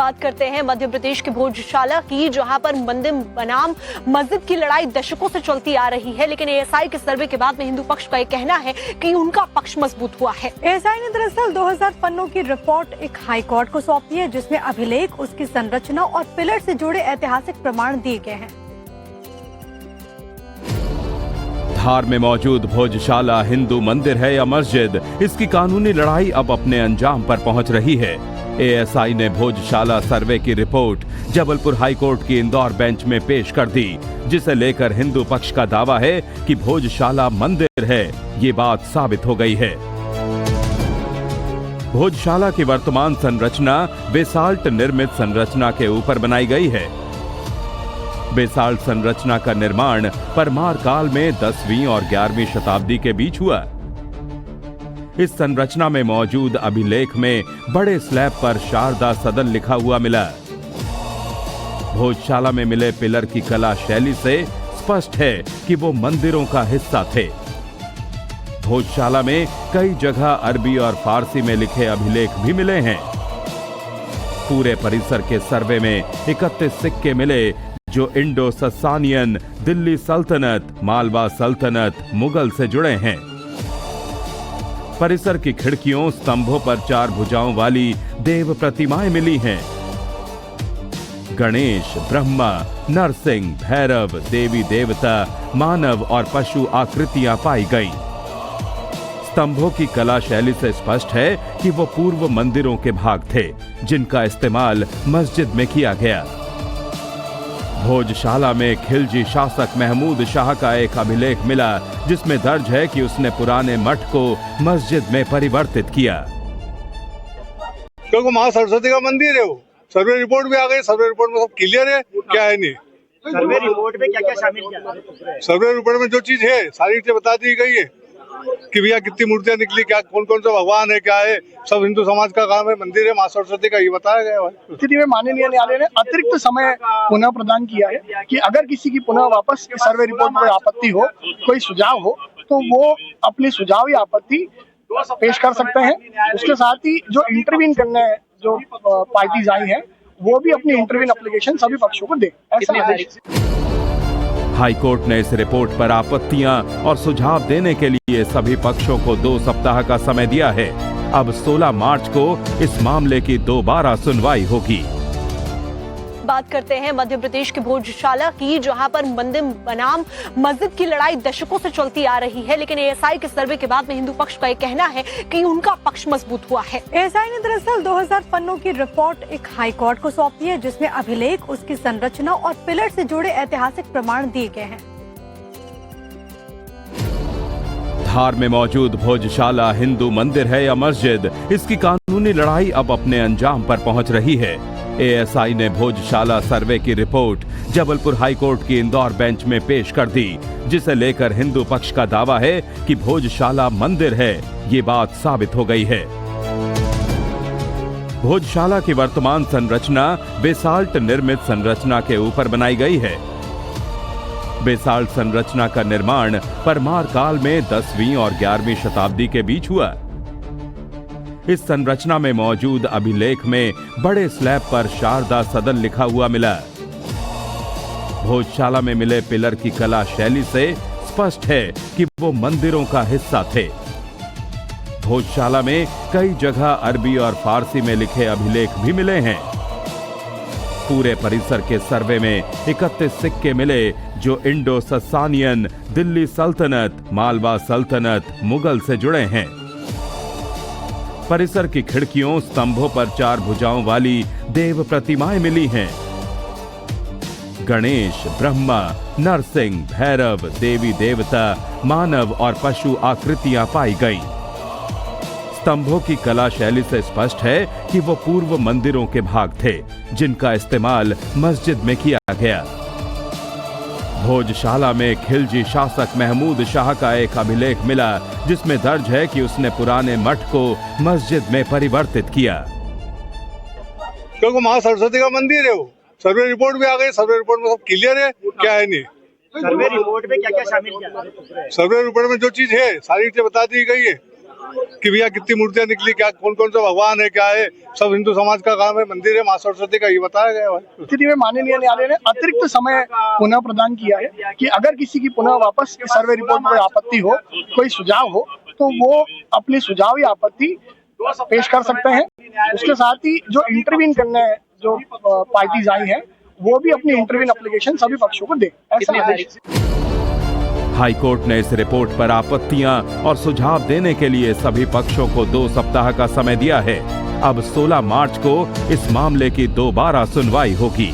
बात करते हैं मध्य प्रदेश के भोजशाला की, जहां पर मंदिर बनाम मस्जिद की लड़ाई दशकों से चलती आ रही है, लेकिन एएसआई के सर्वे के बाद में हिंदू पक्ष का ये कहना है कि उनका पक्ष मजबूत हुआ है। एएसआई ने दरअसल 2000 पन्नों की रिपोर्ट एक हाई कोर्ट को सौंपी है, जिसमें अभिलेख, उसकी संरचना और पिलर से जुड़े ऐतिहासिक प्रमाण दिए गए हैं। धार में मौजूद भोजशाला हिंदू मंदिर है या मस्जिद, इसकी कानूनी लड़ाई अब अपने अंजाम पर पहुंच रही है। एएसआई ने भोजशाला सर्वे की रिपोर्ट जबलपुर हाईकोर्ट की इंदौर बेंच में पेश कर दी, जिसे लेकर हिंदू पक्ष का दावा है कि भोजशाला मंदिर है। ये बात साबित हो गई है। भोजशाला की वर्तमान संरचना बेसाल्ट निर्मित संरचना के ऊपर बनाई गई है। बेसाल्ट संरचना का निर्माण परमार काल में 10वीं और 11वीं शताब्दी के बीच हुआ। इस संरचना में मौजूद अभिलेख में बड़े स्लैब पर शारदा सदन लिखा हुआ मिला। भोजशाला में मिले पिलर की कला शैली से स्पष्ट है कि वो मंदिरों का हिस्सा थे। भोजशाला में कई जगह अरबी और फारसी में लिखे अभिलेख भी मिले हैं। पूरे परिसर के सर्वे में 31 सिक्के मिले, जो इंडो ससानियन, दिल्ली सल्तनत, मालवा सल्तनत, मुगल से जुड़े हैं। परिसर की खिड़कियों, स्तंभों पर 4 भुजाओं वाली देव प्रतिमाएं मिली हैं। गणेश, ब्रह्मा, नरसिंह, भैरव, देवी देवता, मानव और पशु आकृतियां पाई गईं। स्तंभों की कला शैली से स्पष्ट है कि वो पूर्व मंदिरों के भाग थे, जिनका इस्तेमाल मस्जिद में किया गया। भोजशाला में खिलजी शासक महमूद शाह का एक अभिलेख मिला, जिसमें दर्ज है कि उसने पुराने मठ को मस्जिद में परिवर्तित किया। क्योंकि मां सरस्वती का मंदिर है वो। सर्वे रिपोर्ट भी आ गई, सर्वे रिपोर्ट में सब क्लियर है, क्या है नहीं। सर्वे रिपोर्ट में क्या क्या शामिल किया? सर्वे रिपोर्ट में जो चीज है सारी चीजें बता दी गई है कि भैया कितनी मूर्तियां निकली, क्या कौन कौन सा भगवान है, क्या है, सब हिंदू समाज का काम है। मंदिर है मां सरस्वती का, ये बताया गया है। स्थिति में माननीय न्यायालय ने अतिरिक्त समय पुनः प्रदान किया है कि अगर किसी की पुनः वापस सर्वे रिपोर्ट में आपत्ति हो, कोई सुझाव हो, तो वो अपने सुझाव या आपत्ति पेश कर सकते हैं। उसके साथ ही जो इंटरवीन करने जो पार्टीज आई है, वो भी अपनी इंटरवीन एप्लीकेशन सभी पक्षों को दे। ऐसा आदेश हाईकोर्ट ने इस रिपोर्ट पर आपत्तियां और सुझाव देने के लिए सभी पक्षों को 2 सप्ताह का समय दिया है। अब 16 मार्च को इस मामले की दोबारा सुनवाई होगी। बात करते हैं मध्य प्रदेश के भोजशाला की, जहां पर मंदिर बनाम मस्जिद की लड़ाई दशकों से चलती आ रही है, लेकिन एएसआई के सर्वे के बाद में हिंदू पक्ष का ये कहना है कि उनका पक्ष मजबूत हुआ है। एएसआई ने दरअसल 2000 पन्नों की रिपोर्ट एक हाई कोर्ट को सौंपी है, जिसमें अभिलेख, उसकी संरचना और पिलर से जुड़े ऐतिहासिक प्रमाण दिए गए हैं। धार में मौजूद भोजशाला हिंदू मंदिर है या मस्जिद, इसकी कानूनी लड़ाई अब अपने अंजाम पर पहुंच रही है। एएसआई ने भोजशाला सर्वे की रिपोर्ट जबलपुर हाईकोर्ट की इंदौर बेंच में पेश कर दी, जिसे लेकर हिंदू पक्ष का दावा है कि भोजशाला मंदिर है। ये बात साबित हो गई है। भोजशाला की वर्तमान संरचना बेसाल्ट निर्मित संरचना के ऊपर बनाई गई है। बेसाल्ट संरचना का निर्माण परमार काल में 10वीं और 11वीं शताब्दी के बीच हुआ। इस संरचना में मौजूद अभिलेख में बड़े स्लैब पर शारदा सदन लिखा हुआ मिला। भोजशाला में मिले पिलर की कला शैली से स्पष्ट है कि वो मंदिरों का हिस्सा थे। भोजशाला में कई जगह अरबी और फारसी में लिखे अभिलेख भी मिले हैं। पूरे परिसर के सर्वे में 31 सिक्के मिले, जो इंडो ससानियन, दिल्ली सल्तनत, मालवा सल्तनत, मुगल से जुड़े हैं। परिसर की खिड़कियों, स्तंभों पर 4 भुजाओं वाली देव प्रतिमाएं मिली हैं। गणेश, ब्रह्मा, नरसिंह, भैरव, देवी देवता, मानव और पशु आकृतियां पाई गईं। स्तंभों की कला शैली से स्पष्ट है कि वो पूर्व मंदिरों के भाग थे, जिनका इस्तेमाल मस्जिद में किया गया। भोजशाला में खिलजी शासक महमूद शाह का एक अभिलेख मिला, जिसमें दर्ज है कि उसने पुराने मठ को मस्जिद में परिवर्तित किया। क्योंकि मां सरस्वती का मंदिर है वो। सर्वे रिपोर्ट भी आ गई, सर्वे रिपोर्ट में सब क्लियर है, क्या है नहीं। सर्वे रिपोर्ट में क्या क्या शामिल किया? सर्वे रिपोर्ट में जो चीज है सारी चीजें बता दी गई है कि भैया कितनी मूर्तियां निकली, क्या कौन कौन सा भगवान है, क्या है, सब हिंदू समाज का काम है, मंदिर है माँ सरस्वती का, ये बताया गया है। स्थिति में माननीय न्यायालय ने अतिरिक्त समय पुनः प्रदान किया है कि अगर किसी की पुनः वापस सर्वे रिपोर्ट में कोई आपत्ति हो, कोई सुझाव हो, तो वो अपनी सुझाव या आपत्ति पेश कर सकते हैं। उसके साथ ही जो इंटरवीन करने जो पार्टीज आई हैं, वो भी अपनी इंटरवीन एप्लीकेशन सभी पक्षों को दे, ऐसा आदेश। हाईकोर्ट ने इस रिपोर्ट पर आपत्तियां और सुझाव देने के लिए सभी पक्षों को 2 सप्ताह का समय दिया है। अब 16 मार्च को इस मामले की दोबारा सुनवाई होगी।